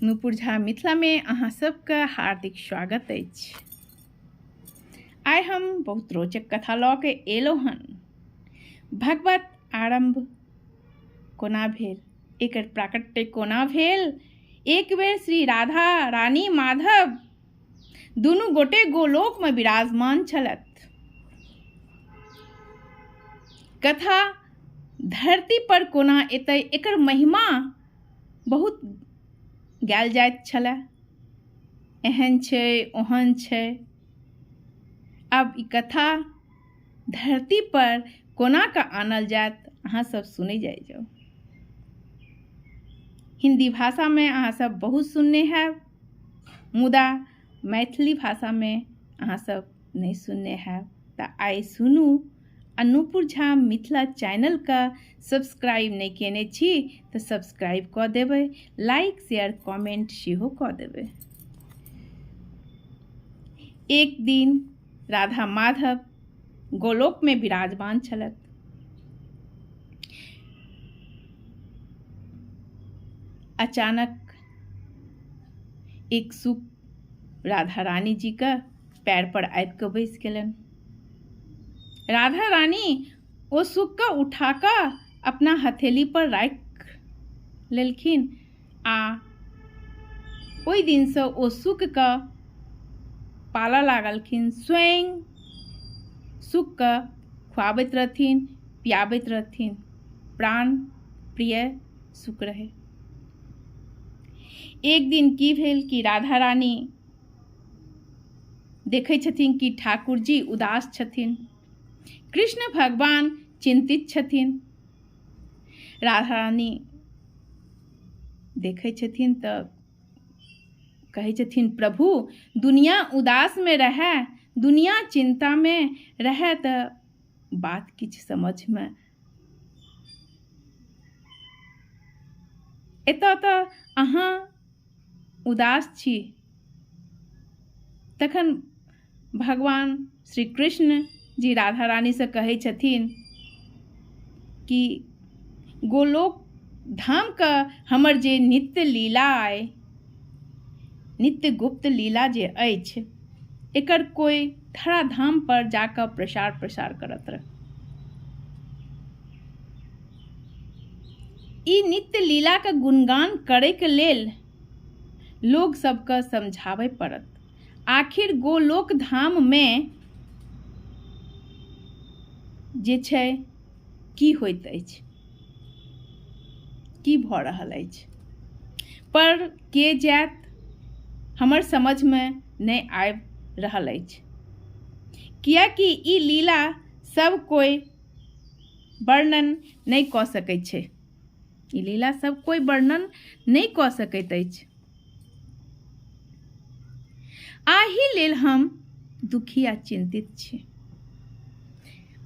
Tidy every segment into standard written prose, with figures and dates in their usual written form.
नूपुर झा मिथिला में अहाँ सबके हार्दिक स्वागत अछि। आइ हम बहुत रोचक कथा लऽ के एलहुँ हन। भगवत आरंभ कोना भेल, एकर प्राकट्य कोना भेल। एक बेर श्री राधा रानी माधव दुनू गोटे गोलोक में विराजमान छलथि। कथा धरती पर कोना एतै एकर महिमा बहुत गायल जाइत छलै। एहन छै ओहन छै। अब ई कथा धरती पर कोना का आनल जात अहाँ सब सुनै जाइ जाओ। हिंदी भाषा में अहाँ सब बहुत सुनने हैब, मुदा मैथिली भाषा में अहाँ सब नहीं सुनने हैब। तऽ आइ सुनू। नूपुर झा मिथिला चैनल का सब्सक्राइब नहीं केने छी तऽ सब्सक्राइब कऽ देबै, लाइक शेयर कमेंट सेहो कऽ देबै। एक दिन राधा माधव गोलोक में विराजमान छलथि। अचानक एक सुख राधा रानी जी का पैर पर आबि कऽ बैस गेलनि। राधा रानी ओ सुख का उठा कऽ अपना हथेली पर राख लेलखिन आ ओहि दिन से ओ सुख का पाला लागलखिन। स्वयं सुख का खुआबैत रहथिन, पियाबैत रहथिन। प्राण प्रिय सुख रहे। एक दिन की भेल कि राधा रानी देखै छथिन कि ठाकुर जी उदास छथिन, कृष्ण भगवान चिंतित छथिन। राधा रानी देखै छथिन तऽ कहै छथिन, प्रभु दुनिया उदास में रहे, दुनिया चिंता में रहे तऽ बात किछु समझ में एतऽ तऽ अहाँ उदास छी। तखन भगवान श्री कृष्ण जी राधा रानी से कहै छथिन कि गोलोक धाम का हमर जे नित्य लीला अइ, नित्य गुप्त लीला जे अछि, एकर कोई धरा धाम पर जाकर प्रचार प्रसार करत रह। ई नित्य लीला का गुणगान करे के लेल लोग सबके समझावे पड़त। आखिर गोलोक धाम में जे छै की होइत अछि, की भऽ रहल अछि, पर के जात हमर समझ में नहीं आबि रहल अछि। कियाकि ई लीला सब कोई वर्णन नहीं कऽ सकैत छै। ई लीला सब कोई वर्णन नहीं कऽ सकैत अछि। आही लेल हम दुखी आ चिंतित छी।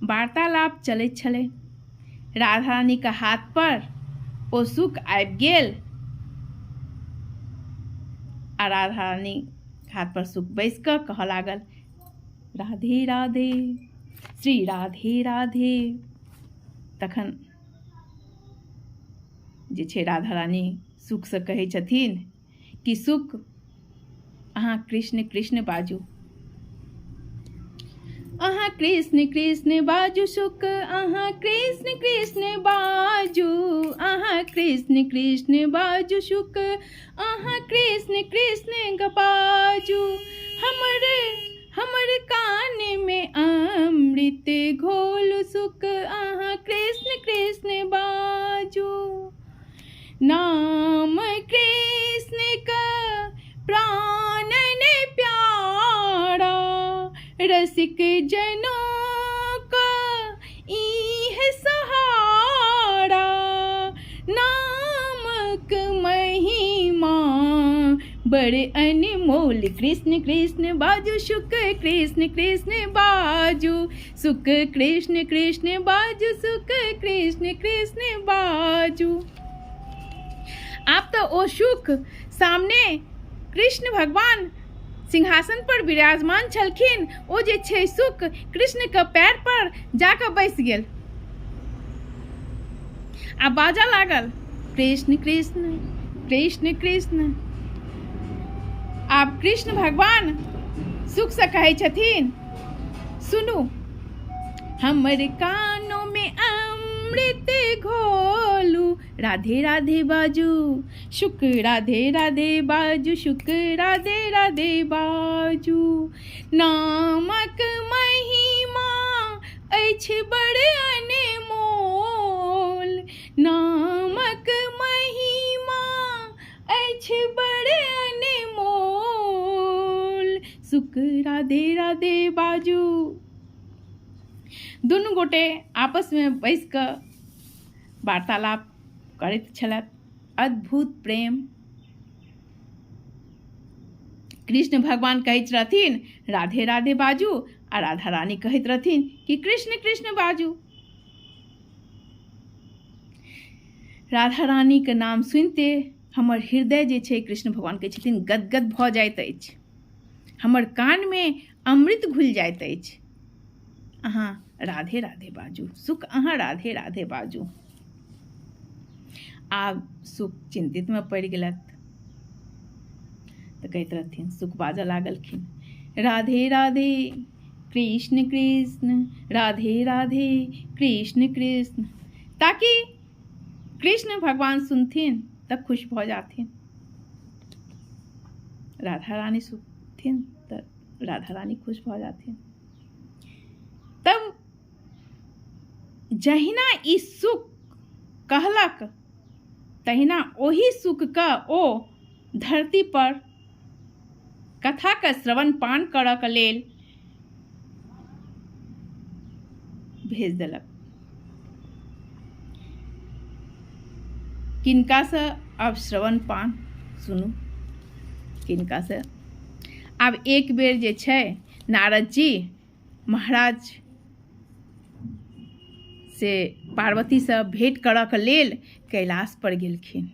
वार्तालाप चलैत छलै। राधा रानी का हाथ पर ओ सुख आबि गेल आ राधा रानी हाथ पर सुख बैस कऽ कहऽ लागल, राधे राधे, श्री राधे राधे। तखन जे छै राधा रानी सुख से कहै छथिन कि सुख अहाँ कृष्ण कृष्ण बाजू। अहाँ कृष्ण कृष्ण बाजू सुख, अहाँ कृष्ण कृष्ण बाजू। अहाँ कृष्ण कृष्ण बाजू सुख, अहाँ कृष्ण कृष्ण बाजू। हमर कान में अमृत घोल सुख, अहाँ कृष्ण कृष्ण बाजू। नाम कृष्ण का प्राण ने प्यारा, रसिक जनों का इह सहारा। नामक महिमा बड़े अनमोल, कृष्ण कृष्ण बाजू सुख, कृष्ण कृष्ण बाजू सुख, कृष्ण कृष्ण बाजू सुख, कृष्ण कृष्ण बाजू। आप तो ओ सुख सामने कृष्ण भगवान सिंहासन पर विराजमान छलखिन। ओ जे छै सुख कृष्ण के पैर पर जाकर बैस गेल आ बाजा लागल, कृष्ण कृष्ण कृष्ण कृष्ण आब कृष्ण भगवान सुख से कहै छथिन, सुनू हमर कानों में अमृत घोलू, राधे राधे बाजू शुक, राधे राधे बाजू शुक, राधे राधे बाजू। नामक महिमा अछि बड़ अनमोल, नामक महिमा अछि बड़ अनमोल, सुक राधे राधे बाजू। दुनू गोटे आपस में बैस कऽ वार्तालाप करैत छलथि। अद्भुत प्रेम। कृष्ण भगवान कहैत रहथिन राधे राधे बाजू, आ राधा रानी कहैत रहथिन कि कृष्ण कृष्ण बाजू। राधा रानी के नाम सुनते हमर हृदय जे छै, कृष्ण भगवान कहै छथिन, गदगद भऽ जाइत अछि, हमर कान में अमृत घुलि जाइत अछि। अहाँ राधे राधे बाजू, सुख अहाँ राधे राधे बाजू। आब सुख चिंतित में पड़ि गेलथि, तऽ कहैत रहथिन, सुख बाजऽ लागलखिन, राधे राधे कृष्ण कृष्ण, राधे राधे कृष्ण कृष्ण, ताकि कृष्ण भगवान सुनथिन तब खुश भऽ जाथिन। राधा रानी सुनथिन तऽ राधा रानी खुश भऽ जाथिन। तब जहिना ई सुख कहलक, तहिना ओही सुख का ओ धरती पर कथा के श्रवण पान करऽ के लेल भेज देलक। किनका से अब श्रवण पान सुनू, किनका से। आब एक बेर जे छै, नारद जी महाराज से पार्वती से भेंट करऽ के लेल कैलाश पर गेलखिन।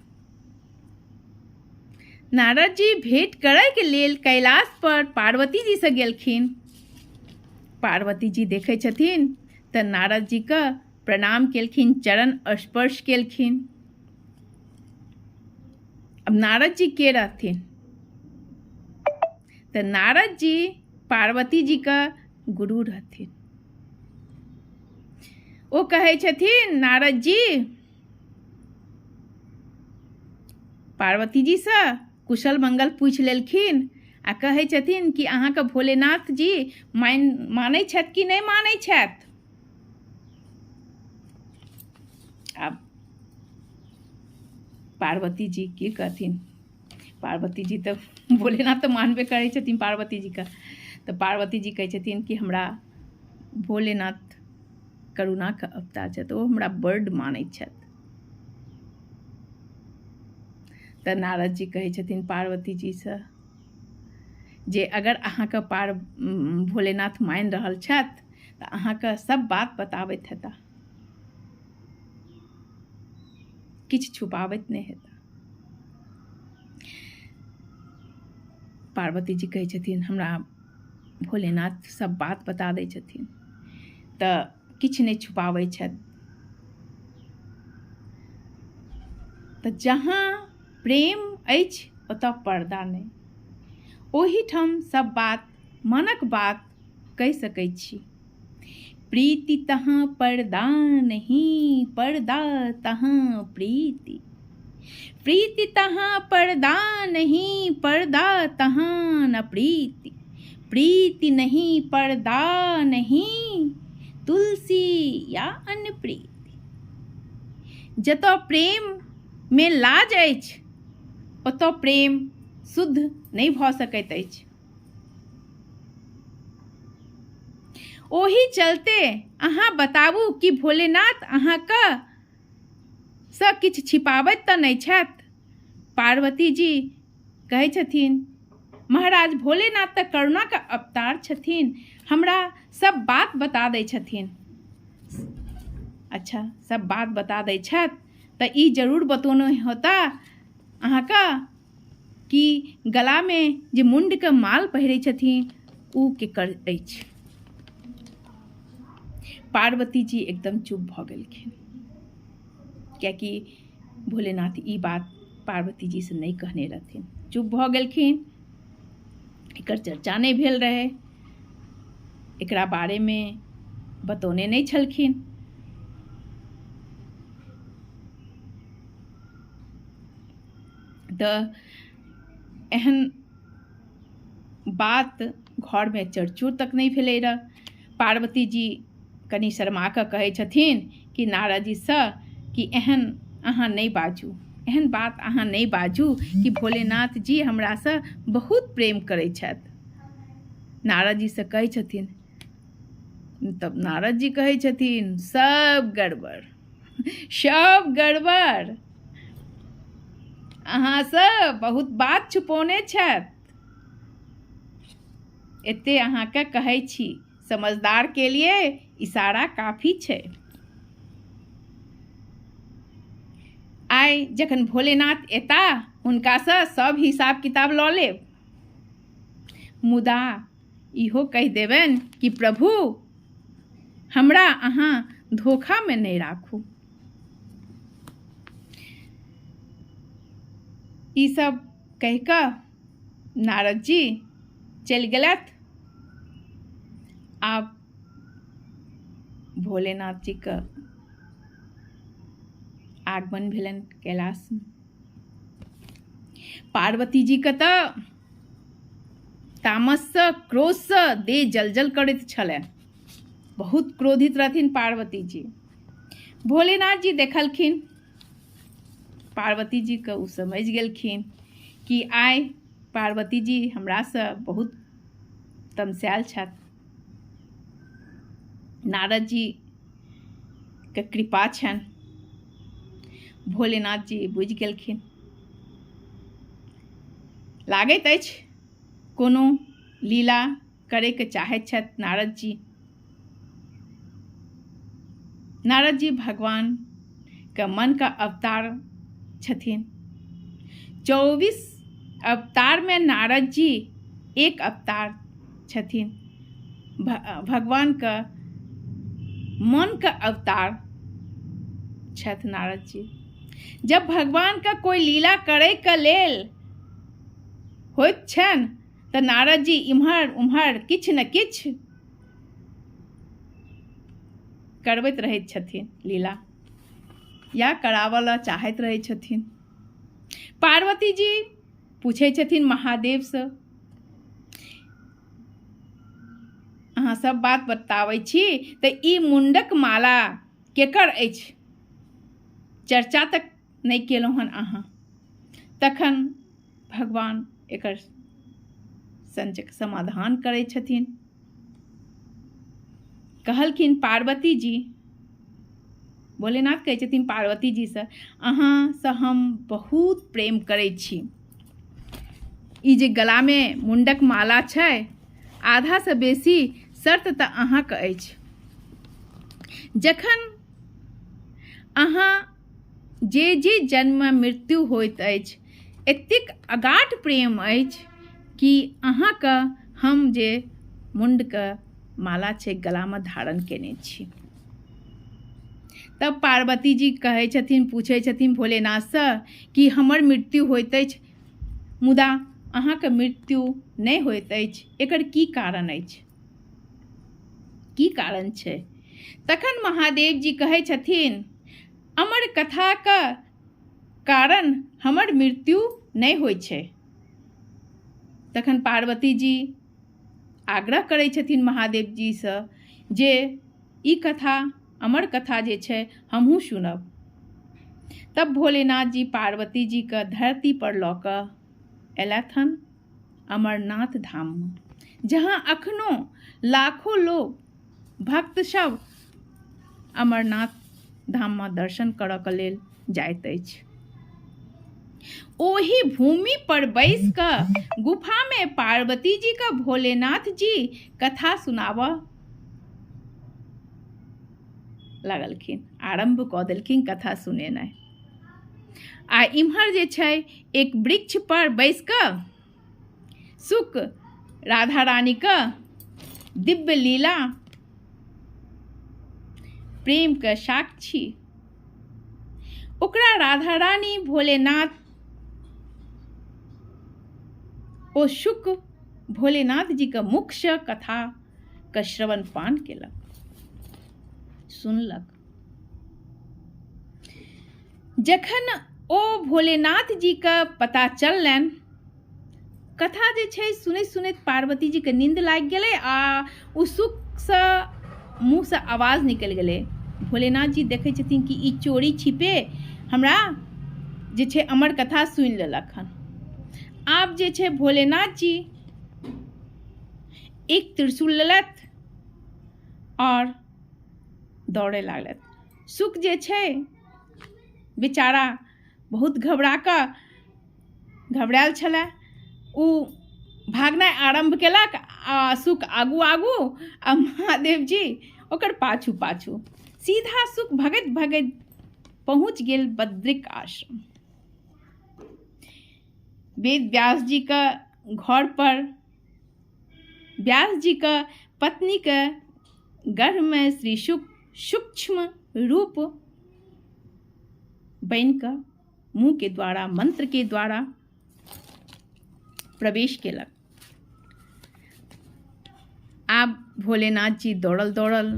नारद जी भेंट करय के लेल कैलाश पर पार्वती जी से गेलखिन। पार्वती जी देखै छथिन तऽ नारद जी के प्रणाम केलखिन, चरण स्पर्श केलखिन। अब नारद जी के रहथिन, तऽ नारद जी पार्वती जी का गुरु रहथिन। ओ कहै छथिन, नारद जी पार्वती जी से कुशल मंगल पूछ लेलखिन, आ कहै छथिन कि अहाँके भोलेनाथ जी मानै छथि कि नहि मानै छथि। आब पार्वती जी की कहथिन, पार्वती जी तो भोलेनाथ तो मानबे करै छथिन पार्वती जी का। तो पार्वती जी कहै छथिन कि हमरा भोलेनाथ करुणा के अवतार छथि, ओ हमरा बड्ड मानै छथि। तऽ नारद जी कहै छथिन पार्वती जी से जे अगर अहाँके भोलेनाथ मानि रहल छथि तऽ अहाँके सब बात बताबैत हेता, किछु छुपाबैत नहि हेता। पार्वती जी कहै छथिन हमरा भोलेनाथ सब बात बता दै छथिन, तऽ किछु नहि छुपाबै छथि। तऽ जहाँ प्रेम अछि ओतऽ पर्दा नहि, ओहीठाम सब बात मनक बात कहि सकै छी। प्रीति तहाँ पर्दा नहीं, पर्दा तहाँ प्रीति, प्रीति तहाँ पर्दा नहीं, पर्दा तहाँ न प्रीति, प्रीति नहीं पर्दा नहीं, तुलसी या अन्य प्रीति। जतऽ प्रेम में लाज अछि ओतऽ प्रेम शुद्ध नहीं भऽ सकैत अछि। ओही चलते अहाँ बताबू कि भोलेनाथ अहाँके से किछु छिपाबैत तऽ नहि छथि। पार्वती जी कहै छथिन महाराज भोलेनाथ तऽ करुणा के अवतार छथिन, हमरा सब बात बता दै छथिन। अच्छा, सब बात बता दै छथि तऽ ई जरूर बतौने होता अहाँके कि गला में जे मुंड के माल पहिरै छथिन उ केकर अछि। पार्वती जी एकदम चुप भऽ गेलखिन, कियाकि भोलेनाथ ई बात पार्वती जी से नहीं कहने रहथिन। चुप भऽ गेलखिन। एकर चर्चा नहीं भेल रहे, एकरा बारे में बतौने नहीं छलखिन। तऽ एहन बात घर में चर्चो तक नहीं भेलै रह। पार्वती जी कनि शर्मा कऽ कहै छथिन कि नारद जी से कि एहन अहाँ नहीं बाजू, एहन बात अहाँ नहीं बाजू कि भोलेनाथ जी हमरा से बहुत प्रेम करै छथि। नारद जी से कहै छथिन, तब नारद जी कहै छथिन सब गड़बड़, सब गड़बड़, अहाँ से बहुत बात छुपौने छथि। एते अहाँके कहै छी, समझदार के लिए इशारा काफी छै। आइ जखन भोलेनाथ एता हुनका से सब हिसाब किताब लऽ लेब, मुदा इहो कहि देबनि कि प्रभु हमरा अहाँ धोखा में नहीं राखू। ई सब कहि कऽ नारद जी चलि गेलथि। आब भोलेनाथ जी का आगमन भेलन कैलाश में। पार्वती जी का तऽ तामस से क्रोध से देह जलजल करैत छलनि, बहुत क्रोधित रहथिन पार्वती जी। भोलेनाथ जी देखलखिन पार्वती जी के, उ समझ गेलखिन कि आइ पार्वती जी हमरा से बहुत तमसायल छथि। नारद जी के कृपा छनि, भोलेनाथ जी बुझि गेलखिन। लागैत अछि कोनो लीला करे के चाहैत छथि नारद जी। नारद जी भगवान के मन का अवतार छथिन। 24 अवतार में नारद जी एक अवतार छथिन। भगवान का मन का अवतार छथि नारद जी। जब भगवान का कोई लीला करे के लेल होइत छनि तऽ नारद जी इम्हर उम्हर किछु न किछु करबैत रहैत छथिन लीला, या करावला चाहैत रहै छथिन। पार्वती जी पूछै छथिन महादेव से, अहाँ सब बात बताबै छी तऽ ई मुंडक माला केकर अछि, चर्चा तक नहीं केलहुँ हन अहाँ। तखन भगवान एकर समाधान करै छथिन। कहलखिन पार्वती जी, भोलेनाथ कहै छथिन पार्वती जी से, अहाँ से हम बहुत प्रेम करै छी। ई जे गला में मुंडक माला छै, आधा से बेसी शर्त तऽ अहाँके अछि। जखन अहाँ जे जन्म मृत्यु होइत अछि, एतेक अगाध प्रेम अछि कि अहाँके हम जे मुंड के माला छै गला में धारण केने छी। तब पार्वती जी कहै छथिन, पूछै छथिन भोलेनाथ से कि हमर मृत्यु होइत अछि मुदा अहाँके मृत्यु नहीं होइत अछि, एकर की कारण अछि, की कारण छै। तखन महादेव जी कहै छथिन, अमर कथा का कारण हमर मृत्यु नहीं होइ छै। तखन पार्वती जी आग्रह करै छथिन महादेव जी से जे ई कथा, अमर कथा जे छै हमहूँ सुनब। तब भोलेनाथ जी पार्वती जी के धरती पर लऽ कऽ एलथि अमरनाथ धाम में, जहाँ अखनो लाखों लोग भक्त सब अमरनाथ धाम में दर्शन करऽ के लेल जाइत अछि। ओही भूमि पर बैस कऽ गुफा में पार्वती जी का भोलेनाथ जी कथा सुनाबऽ लगलखिन, आरंभ कऽ देलखिन कथा सुनेनाइ। आ इम्हर जे छै एक वृक्ष पर बैस कऽ सुक राधा रानी का दिव्य लीला, प्रेम के साक्षी ओकरा राधा रानी भोलेनाथ ओ शुक भोलेनाथ जी का मुख्य कथा का श्रवण पान केलक, सुनलक। जखन ओ भोलेनाथ जी का पता चललनि, कथा जे छै सुनैत सुनैत पार्वती जी के नींद लागि गेलै आ ओ सुखसँ मुँहसँ आवाज निकलि गेलै। भोलेनाथ जी देखै छथिन कि ई चोरी छिपे हमरा जे छै अमर कथा सुनि लेलक हन। आब जे छै भोलेनाथ जी एक त्रिशूल लेलथि और दौड़े लागलथि। सुख जे छै बेचारा बहुत घबरायल छलै। ओ भागनाइ आरम्भ केलक आ सुख आगू आगू आ महादेव जी ओकर पाछू पाछू। सीधा सुख भगैत भगैत पहुँच गेल बद्रिक आश्रम। वेद व्यास जी का घर पर व्यास जी का पत्नी के गर्भ में श्री शुक सूक्ष्म रूप बनिकऽ मुँह के द्वारा मंत्र के द्वारा प्रवेश केलक। आब भोलेनाथ जी दौड़ल दौड़ल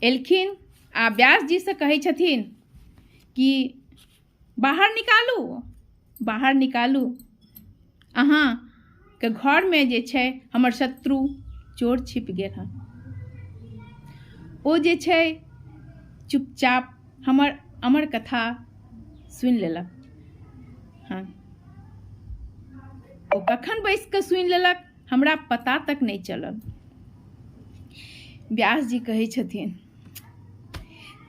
एलखिन आ व्यास जी से कहै छथिन कि बाहर निकालू अहाँ के घर में जे छै हमर शत्रु चोर छिप गेल हन। ओ जे छै चुपचाप हमर अमर कथा सुनि लेलक हन। ओ कखन बैस कऽ सुनि लेलक हमरा पता तक नहीं चलल। व्यास जी कहै छथिन,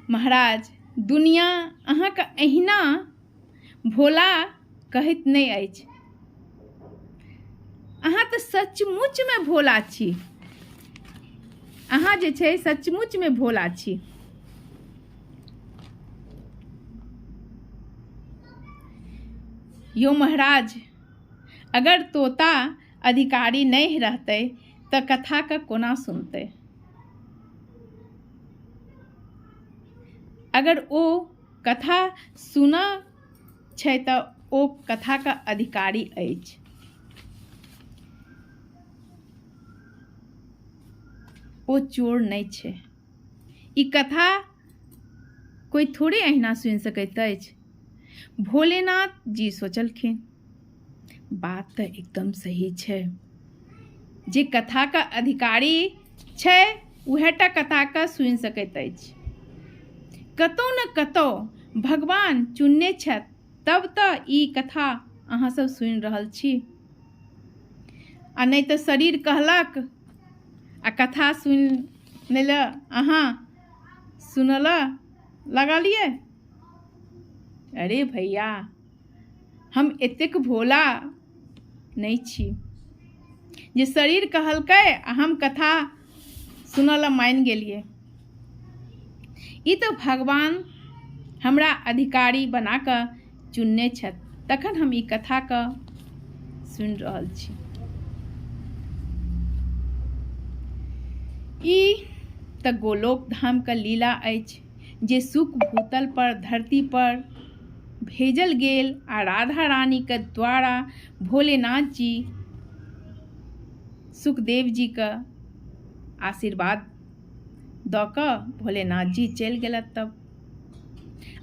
महाराज दुनिया अहाँके अहिना भोला कहैत नहीं अछि। अहाँ तऽ सचमुच में भोला छी। अहाँ जे छै सचमुच में भोला छी। यो महाराज, अगर तोता अधिकारी नहीं रहते तो कथा का कोना सुनते। अगर ओ कथा सुना छै तो ओ कथा का अधिकारी अछि। ओ चोर नहीं छै। ई कथा कोई थोड़े अहिना सुनि सकैत अछि। भोलेनाथ जी सोचलखिन, बात तो एकदम सही छै। जे कथा का अधिकारी छै उहेटा कथा का सुनि सकैत अछि। कतौ न कतौ भगवान चुनने छथि, तब तऽ ई कथा अहाँ सब सुनि रहल छी। आ नहीं तो शरीर कहलक आ कथा सुनि ले अहाँ सुनल लगलिए। अरे भैया, हम एतेक भोला नहीं छी जे शरीर कहलकै आ हम कथा सुनल मान गेलिए। ई तो भगवान हमरा अधिकारी बना कऽ चुनने छथि, तखन हम ई कथा का सुनि रहल छी। ई तऽ गोलोक धाम का लीला अछि जे सुख भूतल पर धरती पर भेजल गेल आ राधा रानी के द्वारा भोलेनाथ जी सुखदेव जी का आशीर्वाद दऽ कऽ भोलेनाथ जी चलि गेलथि। तब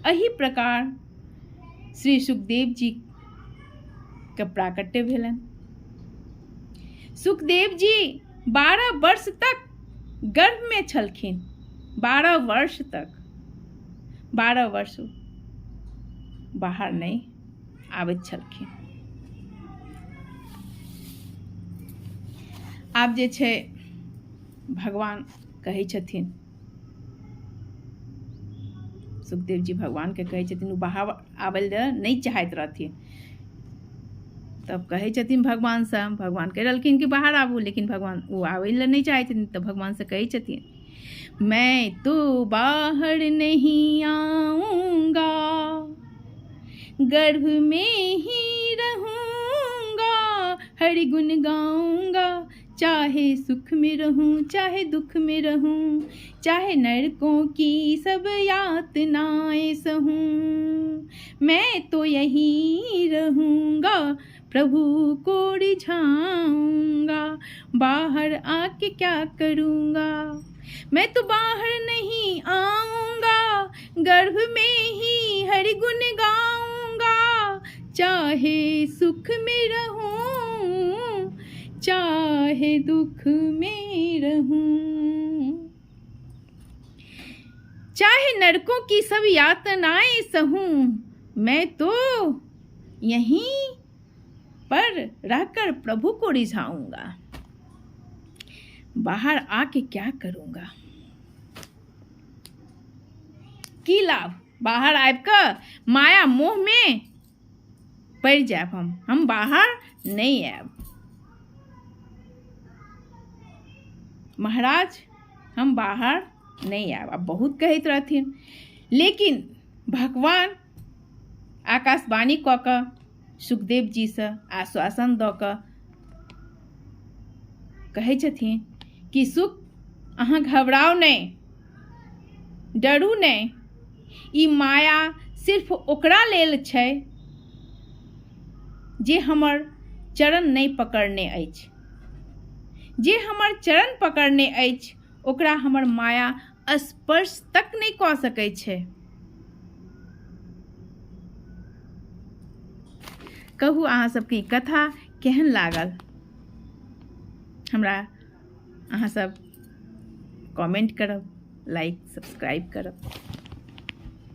एही प्रकार श्री सुखदेव जी के प्राकट्य भेलनि। सुखदेव जी 12 वर्ष तक गर्भ में छलखिन। 12 वर्ष तक 12 वर्ष बाहर नहीं आबैत छलखिन। आब जे छै भगवान कहै छथिन, सुखदेव जी भगवान के कहै छथिन, वो बाहर आबै लए नहीं चाहैत रहथिन। तब कहै छथिन भगवान से, भगवान कह रहलखिन कि बाहर आबू, लेकिन भगवान वो आबै लए नहीं चाहै छथिन। तो भगवान से कहै छथिन, मैं तो बाहर नहीं आऊंगा, गर्भ में ही रहूंगा, हरि गुण गाऊंगा, चाहे सुख में रहूं चाहे दुख में रहूं, चाहे नरकों की सब यातनाएं सहूं, मैं तो यहीं रहूंगा प्रभु को रिझाऊंगा, बाहर आके क्या करूँगा। मैं तो बाहर नहीं आऊँगा, गर्भ में ही हरि गुण गाऊँगा। चाहे सुख में रहूं, चाहे दुख में रहूं, चाहे नरकों की सब यातनाएं सहूं, मैं तो यहीं पर रहकर प्रभु को रिझाऊंगा, बाहर आके क्या करूँगा। की लाभ बाहर आब का माया मोह में पड़ जाब, हम बाहर नहीं आब। महाराज हम बाहर नहीं आब, अब बहुत कहत रहथिन, लेकिन भगवान आकाशवाणी कऽ कऽ सुखदेव जी से आश्वासन दऽ कऽ कहै छथिन कि सुख अहाँ घबराओ नहीं, डरू नहीं, ई माया सिर्फ ओकरा लेल छै जे हमर चरण नहीं पकड़ने अछि। जे हमर चरण पकड़ने अछि ओकरा हमर माया स्पर्श तक नहीं कऽ सकै छै। कहू अहाँ सबके ई कथा केहन लागल, हमरा अहाँ सब कमेंट करब, लाइक सब्सक्राइब करब।